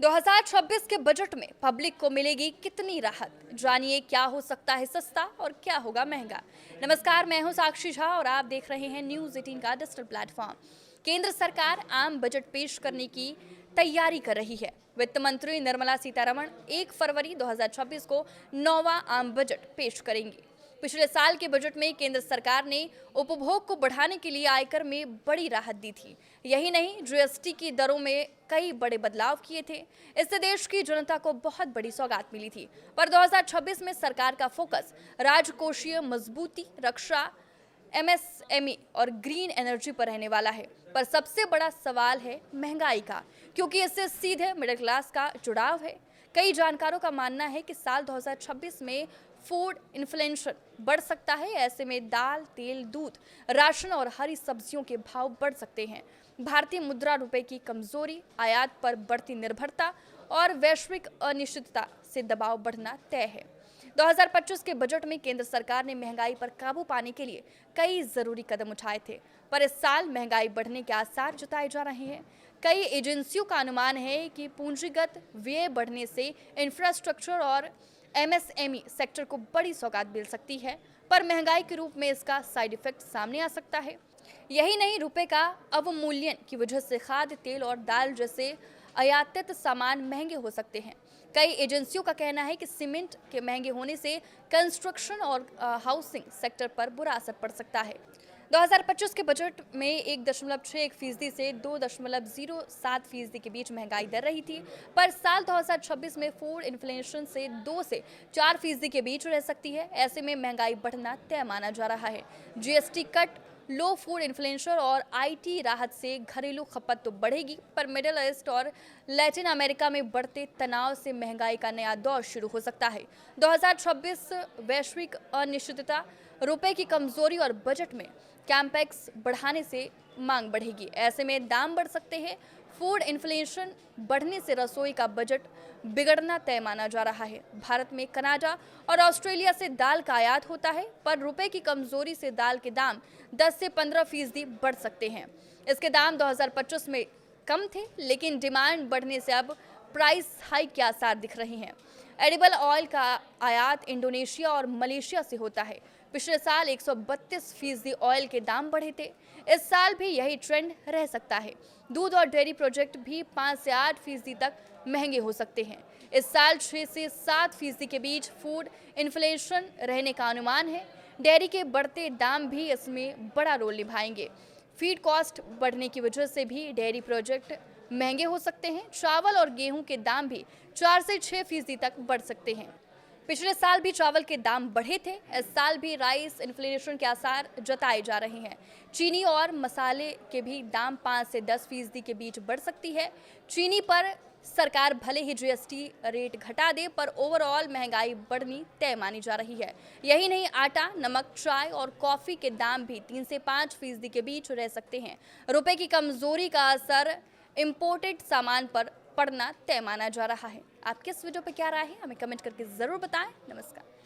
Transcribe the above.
2026 के बजट में पब्लिक को मिलेगी कितनी राहत? जानिए क्या हो सकता है सस्ता और क्या होगा महंगा। नमस्कार, मैं हूं साक्षी झा और आप देख रहे हैं न्यूज़ 18 का डिजिटल प्लेटफॉर्म। केंद्र सरकार आम बजट पेश करने की तैयारी कर रही है। वित्त मंत्री निर्मला सीतारमण 1 फरवरी 2026 को 9वां आम बजट पेश करेंगी। पिछले साल के बजट में केंद्र सरकार ने उपभोग को बढ़ाने के लिए आयकर में बड़ी राहत दी थी। यही नहीं, जीएसटी की दरों में कई बड़े बदलाव किए थे। इससे देश की जनता को बहुत बड़ी सौगात मिली थी। पर 2026 में सरकार का फोकस राजकोषीय मजबूती, रक्षा, एमएसएमई और ग्रीन एनर्जी पर रहने वाला है। पर सबसे बड़ा सवाल है महंगाई का, क्योंकि इससे सीधे मिडिल क्लास का जुड़ाव है। कई जानकारों का मानना है कि साल 2026 में फूड इन्फ्लेशन बढ़ सकता है। ऐसे में दाल, तेल, दूध, राशन और हरी सब्जियों के भाव बढ़ सकते हैं। भारतीय मुद्रा रुपए की कमजोरी, आयात पर बढ़ती निर्भरता और वैश्विक अनिश्चितता से दबाव बढ़ना तय है। 2025 के बजट में केंद्र सरकार ने महंगाई पर काबू पाने के लिए कई जरूरी कदम उठाए थे, पर इस साल महंगाई बढ़ने के आसार जताए जा रहे हैं। कई एजेंसियों का अनुमान है कि पूंजीगत व्यय बढ़ने से इंफ्रास्ट्रक्चर और एमएसएमई सेक्टर को बड़ी सौगात मिल सकती है, पर महंगाई के रूप में इसका साइड इफेक्ट सामने आ सकता है। यही नहीं, रुपए का अवमूल्यन की वजह से खाद्य तेल और दाल जैसे आयातित सामान महंगे हो सकते हैं। कई एजेंसियों का कहना है कि सीमेंट के महंगे होने से कंस्ट्रक्शन और हाउसिंग सेक्टर पर बुरा असर पड़ सकता है। 2025 के बजट में 1.61% से 2.07% के बीच महंगाई दर रही थी, पर साल 2026 में फूड इन्फ्लेशन से 2 से 4% के बीच रह सकती है। ऐसे में महंगाई बढ़ना तय माना जा रहा है। जीएसटी कट, लो फूड इन्फ्लेशन और आईटी राहत से घरेलू खपत तो बढ़ेगी, पर मिडिल ईस्ट और लैटिन अमेरिका में बढ़ते तनाव से महंगाई का नया दौर शुरू हो सकता है। 2026 वैश्विक अनिश्चितता, रुपए की कमजोरी और बजट में कैम्पेक्स बढ़ाने से मांग बढ़ेगी। ऐसे में दाम बढ़ सकते हैं। फूड इन्फ्लेशन बढ़ने से रसोई का बजट बिगड़ना तय माना जा रहा है। भारत में कनाडा और ऑस्ट्रेलिया से दाल का आयात होता है, पर रुपए की कमजोरी से दाल के दाम 10 से 15% बढ़ सकते हैं। इसके दाम 2025 में कम थे, लेकिन डिमांड बढ़ने से अब प्राइस हाइक के आसार दिख रहे हैं। एडिबल ऑयल का आयात इंडोनेशिया और मलेशिया से होता है। पिछले साल 132% ऑयल के दाम बढ़े थे। इस साल भी यही ट्रेंड रह सकता है। दूध और डेयरी प्रोजेक्ट भी 5 से 8% तक महंगे हो सकते हैं। इस साल 6 से 7% के बीच फूड इन्फ्लेशन रहने का अनुमान है। डेयरी के बढ़ते दाम भी इसमें बड़ा रोल निभाएंगे। फीड कॉस्ट बढ़ने की वजह से भी डेयरी प्रोजेक्ट महंगे हो सकते हैं। चावल और गेहूं के दाम भी 4 से 6% तक बढ़ सकते हैं। पिछले साल भी चावल के दाम बढ़े थे। इस साल भी राइस इन्फ्लेशन के आसार जताए जा रहे हैं। चीनी और मसाले के भी दाम 5 से 10% के बीच बढ़ सकती है। चीनी पर सरकार भले ही जीएसटी रेट घटा दे, पर ओवरऑल महंगाई बढ़नी तय मानी जा रही है। यही नहीं, आटा, नमक, चाय और कॉफी के दाम भी 3 से 5% के बीच रह सकते हैं। रुपए की कमजोरी का असर इम्पोर्टेड सामान पर पड़ना तय माना जा रहा है। आपकी इस वीडियो पर क्या राय है, हमें कमेंट करके जरूर बताएं। नमस्कार।